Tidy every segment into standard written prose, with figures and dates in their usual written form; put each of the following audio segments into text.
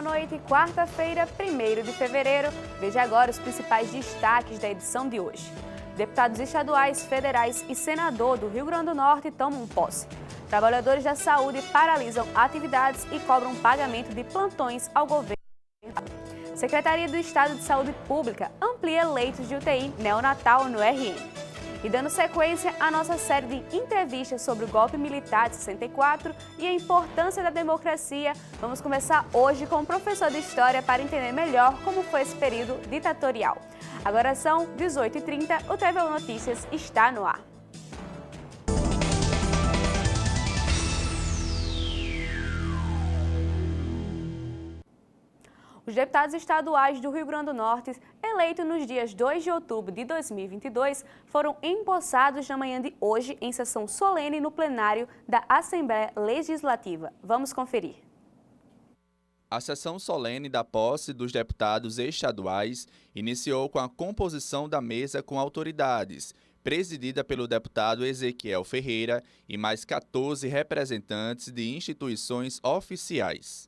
boa noite. Quarta-feira, 1º de fevereiro. Veja agora os principais destaques da edição de hoje. Deputados estaduais, federais e senador do Rio Grande do Norte tomam posse. Trabalhadores da saúde paralisam atividades e cobram pagamento de plantões ao governo. Secretaria do Estado de Saúde Pública amplia leitos de UTI neonatal no RN. E dando sequência à nossa série de entrevistas sobre o golpe militar de 64 e a importância da democracia, vamos começar hoje com o professor de História para entender melhor como foi esse período ditatorial. Agora são 18h30, o TV Notícias está no ar. Os deputados estaduais do Rio Grande do Norte, eleitos nos dias 2 de outubro de 2022, foram empossados na manhã de hoje em sessão solene no plenário da Assembleia Legislativa. Vamos conferir. A sessão solene da posse dos deputados estaduais iniciou com a composição da mesa com autoridades, presidida pelo deputado Ezequiel Ferreira e mais 14 representantes de instituições oficiais.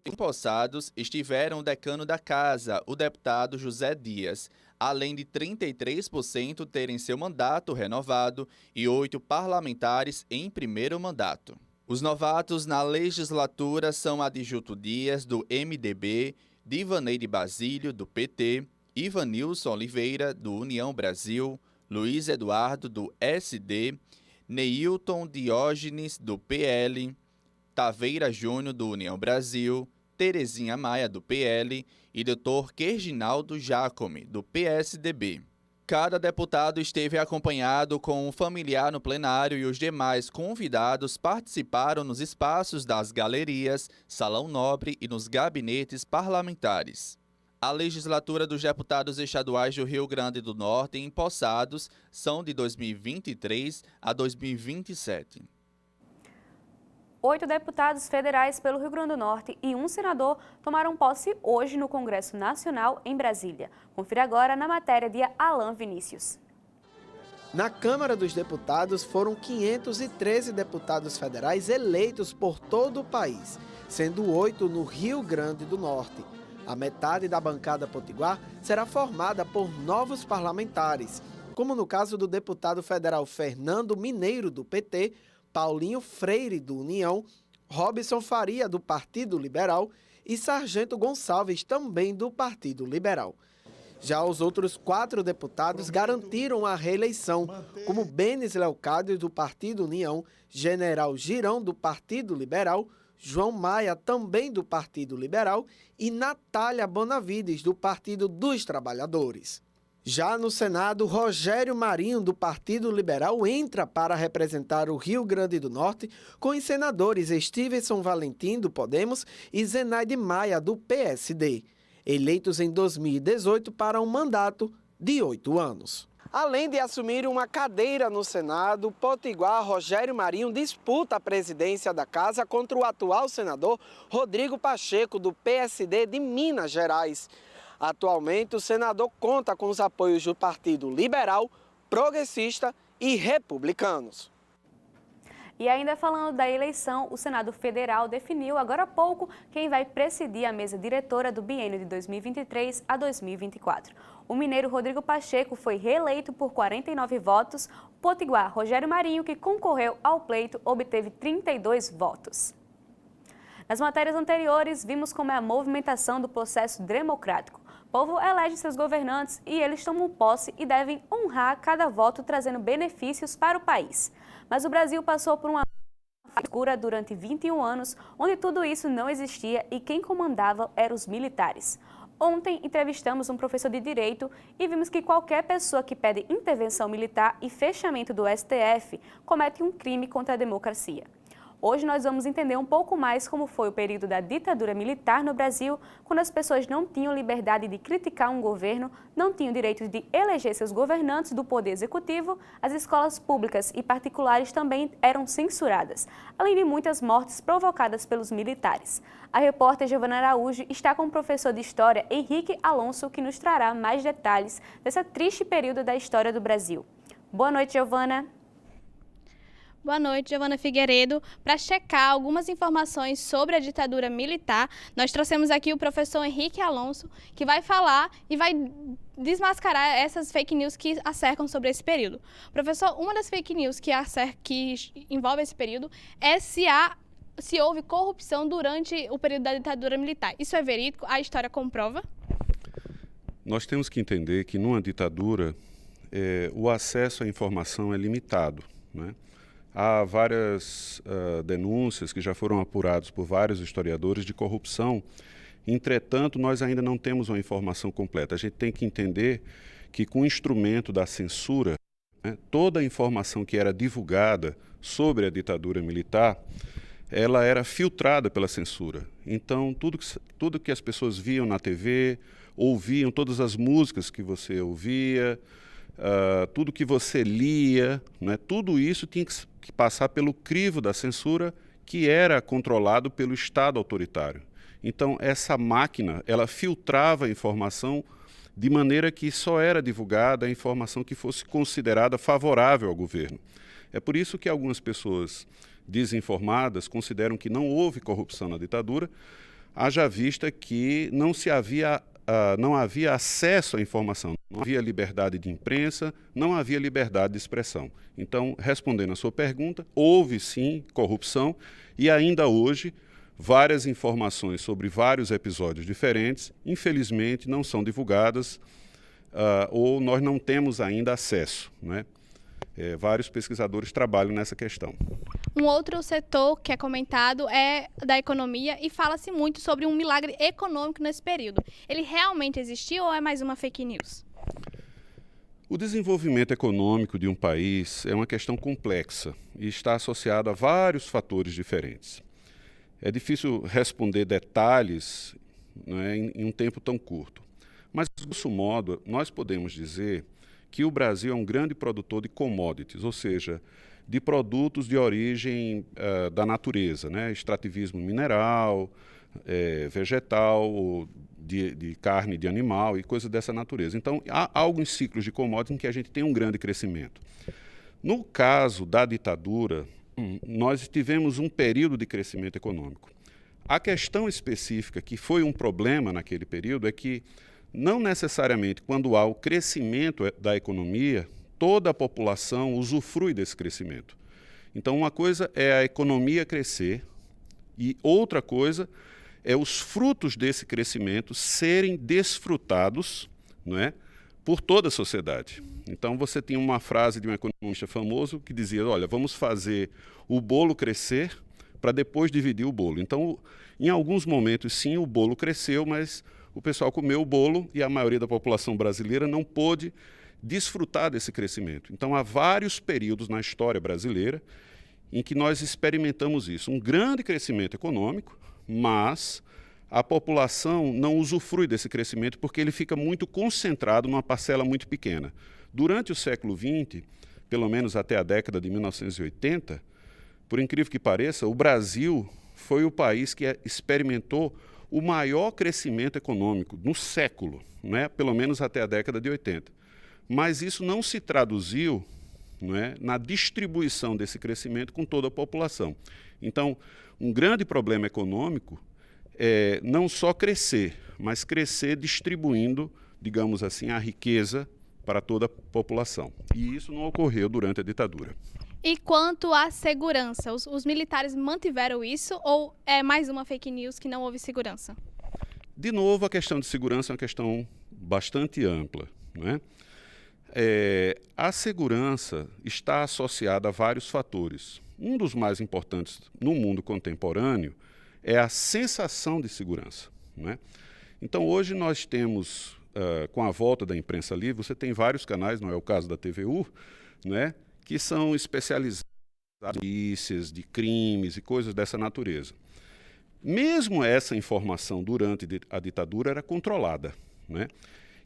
Empossados estiveram o decano da Casa, o deputado José Dias, além de 33% terem seu mandato renovado e 8 parlamentares em primeiro mandato. Os novatos na legislatura são Adjuto Dias, do MDB, Divaneide Basílio, do PT, Ivanilson Oliveira, do União Brasil, Luiz Eduardo, do SD, Neilton Diógenes, do PL, Taveira Júnior, do União Brasil, Terezinha Maia, do PL, e Dr. Querginaldo Jacome, do PSDB. Cada deputado esteve acompanhado com um familiar no plenário e os demais convidados participaram nos espaços das galerias, Salão Nobre e nos gabinetes parlamentares. A legislatura dos deputados estaduais do Rio Grande do Norte empossados são de 2023 a 2027. 8 deputados federais pelo Rio Grande do Norte e um senador tomaram posse hoje no Congresso Nacional em Brasília. Confira agora na matéria de Alan Vinícius. Na Câmara dos Deputados foram 513 deputados federais eleitos por todo o país, sendo 8 no Rio Grande do Norte. A metade da bancada potiguar será formada por novos parlamentares, como no caso do deputado federal Fernando Mineiro, do PT, Paulinho Freire, do União, Robson Faria, do Partido Liberal e Sargento Gonçalves, também do Partido Liberal. Já os outros 4 deputados garantiram a reeleição, como Benes Leocádio, do Partido União, General Girão, do Partido Liberal, João Maia, também do Partido Liberal, e Natália Bonavides, do Partido dos Trabalhadores. Já no Senado, Rogério Marinho, do Partido Liberal, entra para representar o Rio Grande do Norte com os senadores Stevenson Valentim, do Podemos, e Zenaide Maia, do PSD, eleitos em 2018 para um mandato de 8 anos. Além de assumir uma cadeira no Senado, potiguar Rogério Marinho disputa a presidência da Casa contra o atual senador Rodrigo Pacheco, do PSD de Minas Gerais. Atualmente, o senador conta com os apoios do Partido Liberal, Progressista e Republicanos. E ainda falando da eleição, o Senado Federal definiu agora há pouco quem vai presidir a mesa diretora do biênio de 2023 a 2024. O mineiro Rodrigo Pacheco foi reeleito por 49 votos. O potiguar Rogério Marinho, que concorreu ao pleito, obteve 32 votos. Nas matérias anteriores, vimos como é a movimentação do processo democrático. O povo elege seus governantes e eles tomam posse e devem honrar cada voto, trazendo benefícios para o país. Mas o Brasil passou por uma escura durante 21 anos, onde tudo isso não existia e quem comandava eram os militares. Ontem, entrevistamos um professor de Direito e vimos que qualquer pessoa que pede intervenção militar e fechamento do STF comete um crime contra a democracia. Hoje nós vamos entender um pouco mais como foi o período da ditadura militar no Brasil, quando as pessoas não tinham liberdade de criticar um governo, não tinham direito de eleger seus governantes do poder executivo, as escolas públicas e particulares também eram censuradas, além de muitas mortes provocadas pelos militares. A repórter Giovana Araújo está com o professor de História Henrique Alonso, que nos trará mais detalhes desse triste período da história do Brasil. Boa noite, Giovana. Boa noite, Giovana Figueiredo. Para checar algumas informações sobre a ditadura militar, nós trouxemos aqui o professor Henrique Alonso, que vai falar e vai desmascarar essas fake news que acercam sobre esse período. Professor, uma das fake news que envolve esse período é se houve corrupção durante o período da ditadura militar. Isso é verídico? A história comprova? Nós temos que entender que numa ditadura o acesso à informação é limitado, né? Há várias denúncias que já foram apuradas por vários historiadores de corrupção. Entretanto, nós ainda não temos uma informação completa. A gente tem que entender que com o instrumento da censura, né, toda a informação que era divulgada sobre a ditadura militar, ela era filtrada pela censura. Então, tudo que as pessoas viam na TV, ouviam, todas as músicas que você ouvia, tudo que você lia, né, tudo isso tinha que passar pelo crivo da censura, que era controlado pelo Estado autoritário. Então, essa máquina, ela filtrava a informação de maneira que só era divulgada a informação que fosse considerada favorável ao governo. É por isso que algumas pessoas desinformadas consideram que não houve corrupção na ditadura, haja vista que não havia acesso à informação, não havia liberdade de imprensa, não havia liberdade de expressão. Então, respondendo à sua pergunta, houve sim corrupção e ainda hoje várias informações sobre vários episódios diferentes, infelizmente, não são divulgadas ou nós não temos ainda acesso, né? Vários pesquisadores trabalham nessa questão. Um outro setor que é comentado é da economia e fala-se muito sobre um milagre econômico nesse período. Ele realmente existiu ou é mais uma fake news? O desenvolvimento econômico de um país é uma questão complexa e está associado a vários fatores diferentes. É difícil responder detalhes, né, em um tempo tão curto. Mas, de grosso modo, nós podemos dizer que o Brasil é um grande produtor de commodities, ou seja, de produtos de origem da natureza, né? Extrativismo mineral, vegetal, de carne de animal e coisas dessa natureza. Então, há alguns ciclos de commodities em que a gente tem um grande crescimento. No caso da ditadura, nós tivemos um período de crescimento econômico. A questão específica que foi um problema naquele período é que não necessariamente quando há o crescimento da economia, toda a população usufrui desse crescimento. Então, uma coisa é a economia crescer e outra coisa é os frutos desse crescimento serem desfrutados, não é, por toda a sociedade. Então, você tinha uma frase de um economista famoso que dizia, olha, vamos fazer o bolo crescer para depois dividir o bolo. Então, em alguns momentos, sim, o bolo cresceu, mas o pessoal comeu o bolo e a maioria da população brasileira não pôde desfrutar desse crescimento. Então, há vários períodos na história brasileira em que nós experimentamos isso. Um grande crescimento econômico, mas a população não usufrui desse crescimento porque ele fica muito concentrado numa parcela muito pequena. Durante o século XX, pelo menos até a década de 1980, por incrível que pareça, o Brasil foi o país que experimentou o maior crescimento econômico no século, né? Pelo menos até a década de 80. Mas isso não se traduziu, não é, na distribuição desse crescimento com toda a população. Então, um grande problema econômico é não só crescer, mas crescer distribuindo, digamos assim, a riqueza para toda a população. E isso não ocorreu durante a ditadura. E quanto à segurança, os militares mantiveram isso ou é mais uma fake news que não houve segurança? De novo, a questão de segurança é uma questão bastante ampla, não é? A segurança está associada a vários fatores. Um dos mais importantes no mundo contemporâneo é a sensação de segurança, não é? Então, hoje nós temos, com a volta da imprensa livre, você tem vários canais, não é o caso da TVU, não é? Que são especializados em notícias de crimes e coisas dessa natureza. Mesmo essa informação durante a ditadura era controlada, né?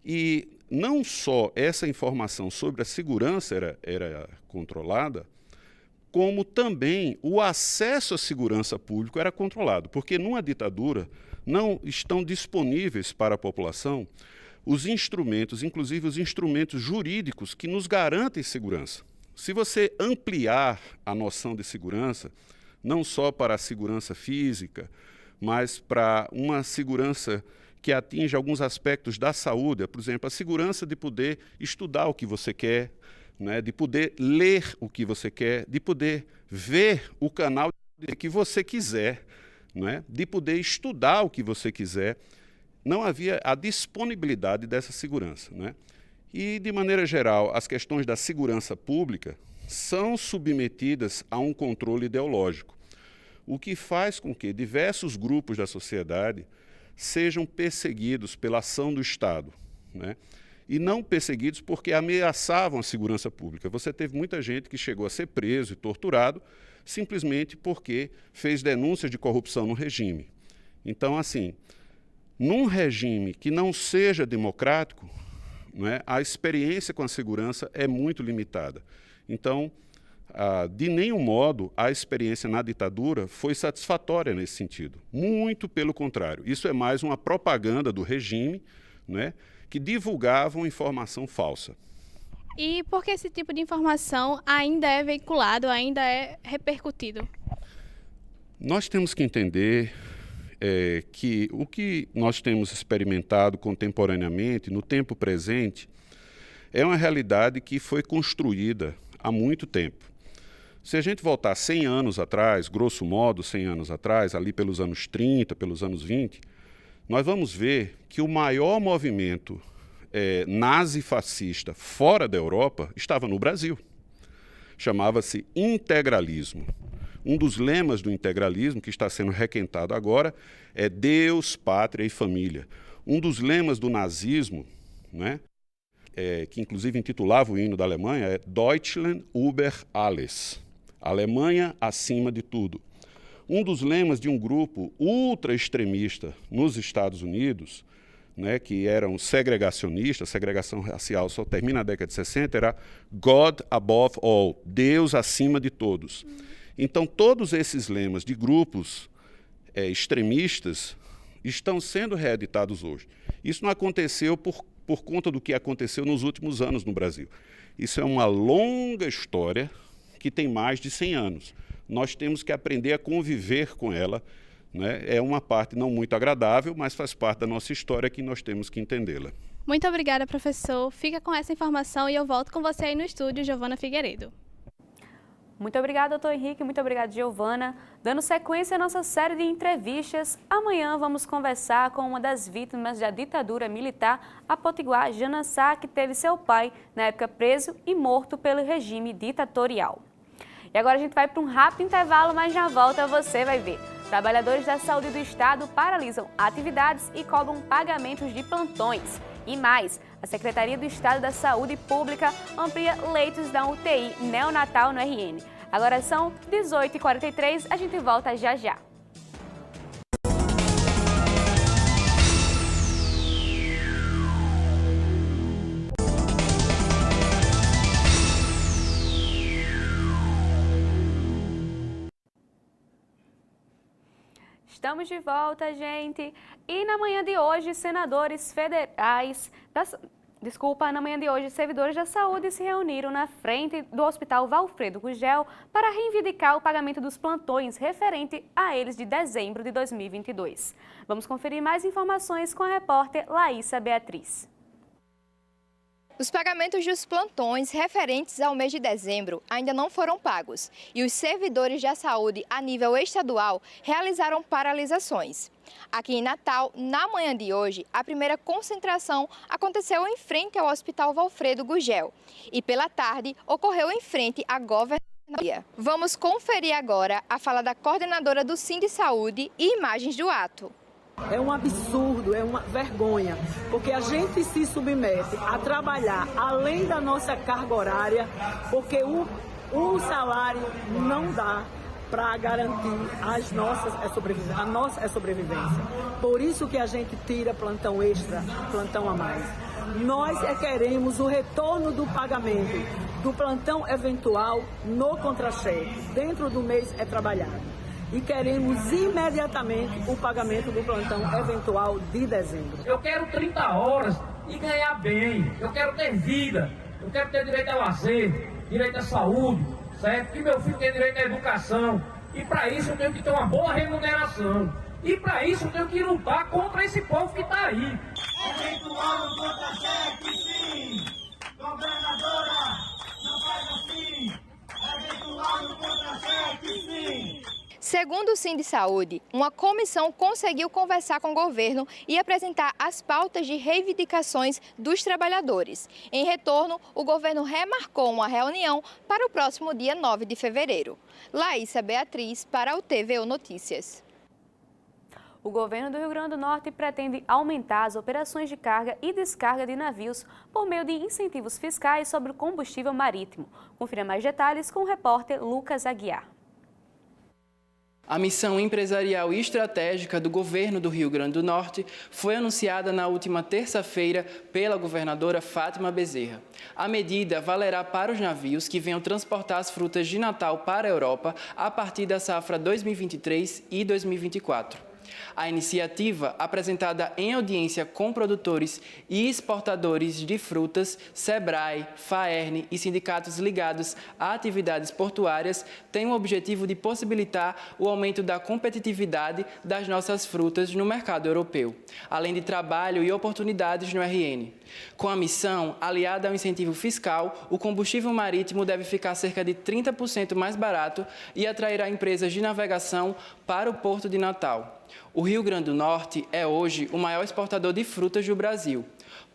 E não só essa informação sobre a segurança era controlada, como também o acesso à segurança pública era controlado, porque numa ditadura não estão disponíveis para a população os instrumentos, inclusive os instrumentos jurídicos que nos garantem segurança. Se você ampliar a noção de segurança, não só para a segurança física, mas para uma segurança que atinge alguns aspectos da saúde, por exemplo, a segurança de poder estudar o que você quer, né, de poder ler o que você quer, de poder ver o canal que você quiser, né, de poder estudar o que você quiser, não havia a disponibilidade dessa segurança, né? E, de maneira geral, as questões da segurança pública são submetidas a um controle ideológico, o que faz com que diversos grupos da sociedade sejam perseguidos pela ação do Estado, né? E não perseguidos porque ameaçavam a segurança pública. Você teve muita gente que chegou a ser preso e torturado simplesmente porque fez denúncias de corrupção no regime. Então, assim, num regime que não seja democrático, né, a experiência com a segurança é muito limitada. Então, de nenhum modo, a experiência na ditadura foi satisfatória nesse sentido. Muito pelo contrário. Isso é mais uma propaganda do regime, né, que divulgavam informação falsa. E por que esse tipo de informação ainda é veiculado, ainda é repercutido? Nós temos que entender que o que nós temos experimentado contemporaneamente, no tempo presente, é uma realidade que foi construída há muito tempo. Se a gente voltar 100 anos atrás, grosso modo 100 anos atrás, ali pelos anos 30, pelos anos 20, nós vamos ver que o maior movimento nazi-fascista fora da Europa estava no Brasil. Chamava-se integralismo. Um dos lemas do integralismo, que está sendo requentado agora, é Deus, Pátria e Família. Um dos lemas do nazismo, né, que inclusive intitulava o hino da Alemanha, é Deutschland über alles. Alemanha acima de tudo. Um dos lemas de um grupo ultra-extremista nos Estados Unidos, né, que eram segregacionistas, segregação racial só termina na década de 60, era God above all, Deus acima de todos. Então, todos esses lemas de grupos extremistas estão sendo reeditados hoje. Isso não aconteceu por conta do que aconteceu nos últimos anos no Brasil. Isso é uma longa história que tem mais de 100 anos. Nós temos que aprender a conviver com ela, né? É uma parte não muito agradável, mas faz parte da nossa história que nós temos que entendê-la. Muito obrigada, professor. Fica com essa informação e eu volto com você aí no estúdio, Giovana Figueiredo. Muito obrigada, doutor Henrique. Muito obrigada, Giovana. Dando sequência à nossa série de entrevistas, amanhã vamos conversar com uma das vítimas da ditadura militar, a potiguar Jana Sá, que teve seu pai, na época, preso e morto pelo regime ditatorial. E agora a gente vai para um rápido intervalo, mas já volta, você vai ver. Trabalhadores da saúde do estado paralisam atividades e cobram pagamentos de plantões. E mais, a Secretaria do Estado da Saúde Pública amplia leitos da UTI neonatal no RN. Agora são 18h43, a gente volta já já. Estamos de volta, gente. E na manhã de hoje, servidores da saúde se reuniram na frente do Hospital Valfredo Gugel para reivindicar o pagamento dos plantões referente a eles de dezembro de 2022. Vamos conferir mais informações com a repórter Laísa Beatriz. Os pagamentos dos plantões referentes ao mês de dezembro ainda não foram pagos e os servidores da saúde a nível estadual realizaram paralisações. Aqui em Natal, na manhã de hoje, a primeira concentração aconteceu em frente ao Hospital Valfredo Gugel e pela tarde ocorreu em frente à governadoria. Vamos conferir agora a fala da coordenadora do Sindisaúde e imagens do ato. É um absurdo, é uma vergonha, porque a gente se submete a trabalhar além da nossa carga horária, porque o salário não dá para garantir a nossa sobrevivência. Por isso que a gente tira plantão extra, plantão a mais. Nós queremos o retorno do pagamento do plantão eventual no contra-cheque. Dentro do mês é trabalhado. E queremos imediatamente o pagamento do plantão eventual de dezembro. Eu quero 30 horas e ganhar bem. Eu quero ter vida. Eu quero ter direito a lazer. direito à saúde, certo? Que meu filho tem direito à educação. E para isso eu tenho que ter uma boa remuneração. E para isso eu tenho que lutar contra esse povo que está aí. Eventual no contra-cheque, sim. Governadora, não faz assim. Eventual no contra-cheque, sim. Segundo o Sindisaúde, uma comissão conseguiu conversar com o governo e apresentar as pautas de reivindicações dos trabalhadores. Em retorno, o governo remarcou uma reunião para o próximo dia 9 de fevereiro. Laísa Beatriz, para o TVU Notícias. O governo do Rio Grande do Norte pretende aumentar as operações de carga e descarga de navios por meio de incentivos fiscais sobre o combustível marítimo. Confira mais detalhes com o repórter Lucas Aguiar. A missão empresarial e estratégica do governo do Rio Grande do Norte foi anunciada na última terça-feira pela governadora Fátima Bezerra. A medida valerá para os navios que venham transportar as frutas de Natal para a Europa a partir da safra 2023 e 2024. A iniciativa, apresentada em audiência com produtores e exportadores de frutas, SEBRAE, FAERN e sindicatos ligados a atividades portuárias, tem o objetivo de possibilitar o aumento da competitividade das nossas frutas no mercado europeu, além de trabalho e oportunidades no RN. Com a missão, aliada ao incentivo fiscal, o combustível marítimo deve ficar cerca de 30% mais barato e atrairá empresas de navegação para o Porto de Natal. O Rio Grande do Norte é hoje o maior exportador de frutas do Brasil.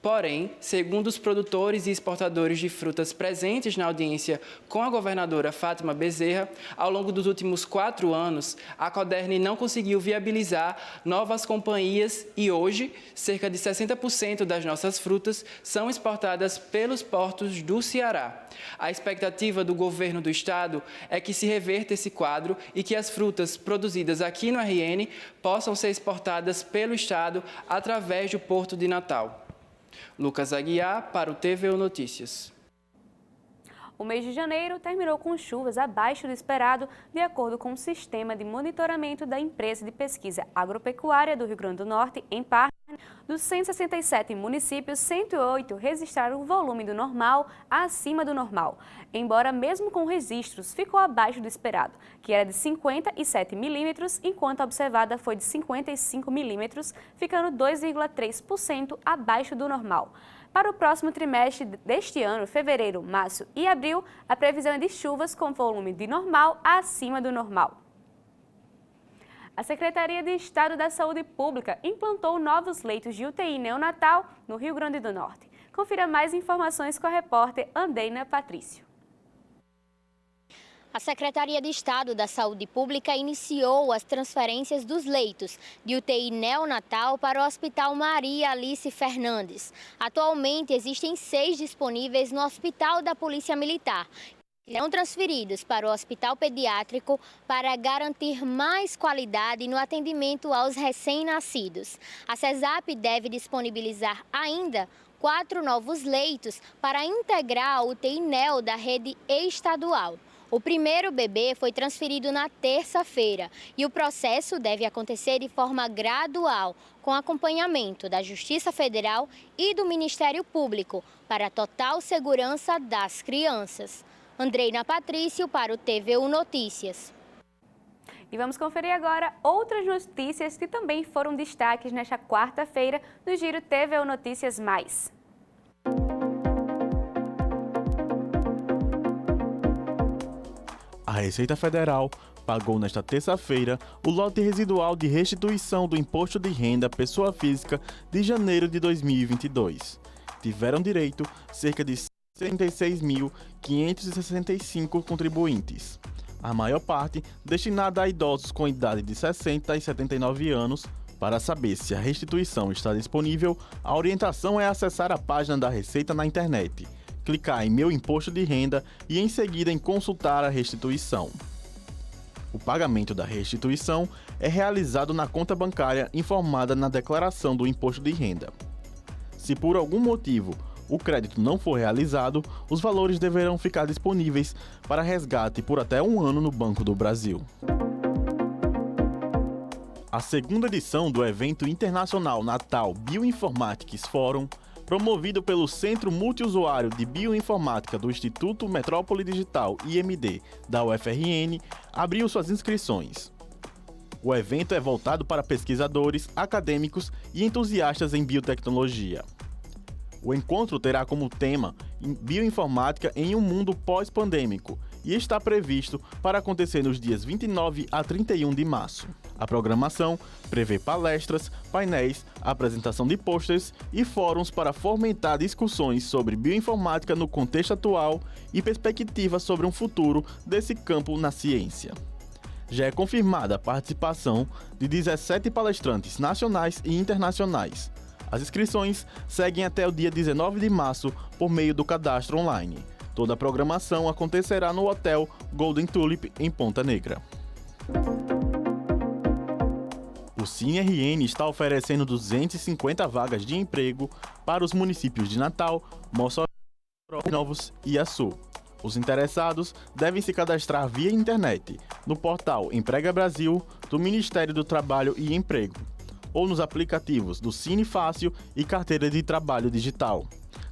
Porém, segundo os produtores e exportadores de frutas presentes na audiência com a governadora Fátima Bezerra, ao longo dos últimos 4 anos, a Codern não conseguiu viabilizar novas companhias e hoje, cerca de 60% das nossas frutas são exportadas pelos portos do Ceará. A expectativa do governo do estado é que se reverta esse quadro e que as frutas produzidas aqui no RN possam ser exportadas pelo estado através do Porto de Natal. Lucas Aguiar, para o TVU Notícias. O mês de janeiro terminou com chuvas abaixo do esperado, de acordo com o sistema de monitoramento da empresa de pesquisa agropecuária do Rio Grande do Norte, EMPAR. Dos 167 municípios, 108 registraram o volume do normal acima do normal, embora mesmo com registros ficou abaixo do esperado, que era de 57 milímetros, enquanto a observada foi de 55 milímetros, ficando 2,3% abaixo do normal. Para o próximo trimestre deste ano, fevereiro, março e abril, a previsão é de chuvas com volume de normal acima do normal. A Secretaria de Estado da Saúde Pública implantou novos leitos de UTI neonatal no Rio Grande do Norte. Confira mais informações com a repórter Andeina Patrício. A Secretaria de Estado da Saúde Pública iniciou as transferências dos leitos de UTI neonatal para o Hospital Maria Alice Fernandes. Atualmente, existem 6 disponíveis no Hospital da Polícia Militar, que serão transferidos para o Hospital Pediátrico para garantir mais qualidade no atendimento aos recém-nascidos. A CESAP deve disponibilizar ainda 4 novos leitos para integrar a UTI neo da rede estadual. O primeiro bebê foi transferido na terça-feira e o processo deve acontecer de forma gradual, com acompanhamento da Justiça Federal e do Ministério Público, para a total segurança das crianças. Andreina Patrício para o TVU Notícias. E vamos conferir agora outras notícias que também foram destaques nesta quarta-feira no Giro TVU Notícias Mais. A Receita Federal pagou nesta terça-feira o lote residual de restituição do Imposto de Renda Pessoa Física de janeiro de 2022. Tiveram direito cerca de 36.565 contribuintes. A maior parte destinada a idosos com idade de 60 e 79 anos. Para saber se a restituição está disponível, a orientação é acessar a página da Receita na internet, clicar em Meu Imposto de Renda e em seguida em Consultar a restituição. O pagamento da restituição é realizado na conta bancária informada na declaração do Imposto de Renda. Se por algum motivo o crédito não for realizado, os valores deverão ficar disponíveis para resgate por até 1 ano no Banco do Brasil. A segunda edição do evento internacional Natal Bioinformatics Forum promovido pelo Centro Multiusuário de Bioinformática do Instituto Metrópole Digital IMD da UFRN, abriu suas inscrições. O evento é voltado para pesquisadores, acadêmicos e entusiastas em biotecnologia. O encontro terá como tema Bioinformática em um mundo pós-pandêmico e está previsto para acontecer nos dias 29 a 31 de março. A programação prevê palestras, painéis, apresentação de pôsteres e fóruns para fomentar discussões sobre bioinformática no contexto atual e perspectivas sobre um futuro desse campo na ciência. Já é confirmada a participação de 17 palestrantes nacionais e internacionais. As inscrições seguem até o dia 19 de março por meio do cadastro online. Toda a programação acontecerá no Hotel Golden Tulip, em Ponta Negra. O CineRN está oferecendo 250 vagas de emprego para os municípios de Natal, Mossoró, Novos e Açu. Os interessados devem se cadastrar via internet, no portal Emprega Brasil, do Ministério do Trabalho e Emprego, ou nos aplicativos do Cine Fácil e Carteira de Trabalho Digital,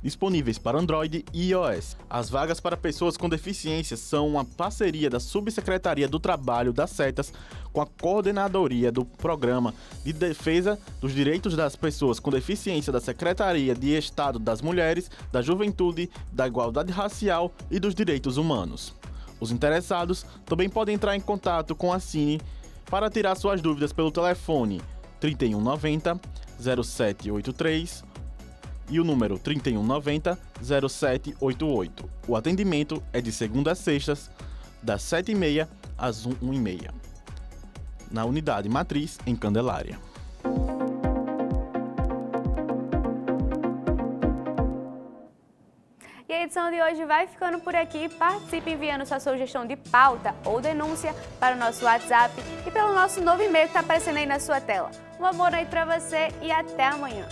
disponíveis para Android e iOS. As vagas para pessoas com deficiência são uma parceria da Subsecretaria do Trabalho das Setas com a Coordenadoria do Programa de Defesa dos Direitos das Pessoas com Deficiência da Secretaria de Estado das Mulheres, da Juventude, da Igualdade Racial e dos Direitos Humanos. Os interessados também podem entrar em contato com a Cine para tirar suas dúvidas pelo telefone 3190 0783 e o número 3190 0788. O atendimento é de segunda a sextas, das 7h30 às 1h30, na unidade matriz em Candelária. E a edição de hoje vai ficando por aqui. Participe enviando sua sugestão de pauta ou denúncia para o nosso WhatsApp e pelo nosso novo e-mail que está aparecendo aí na sua tela. Uma boa noite para você e até amanhã.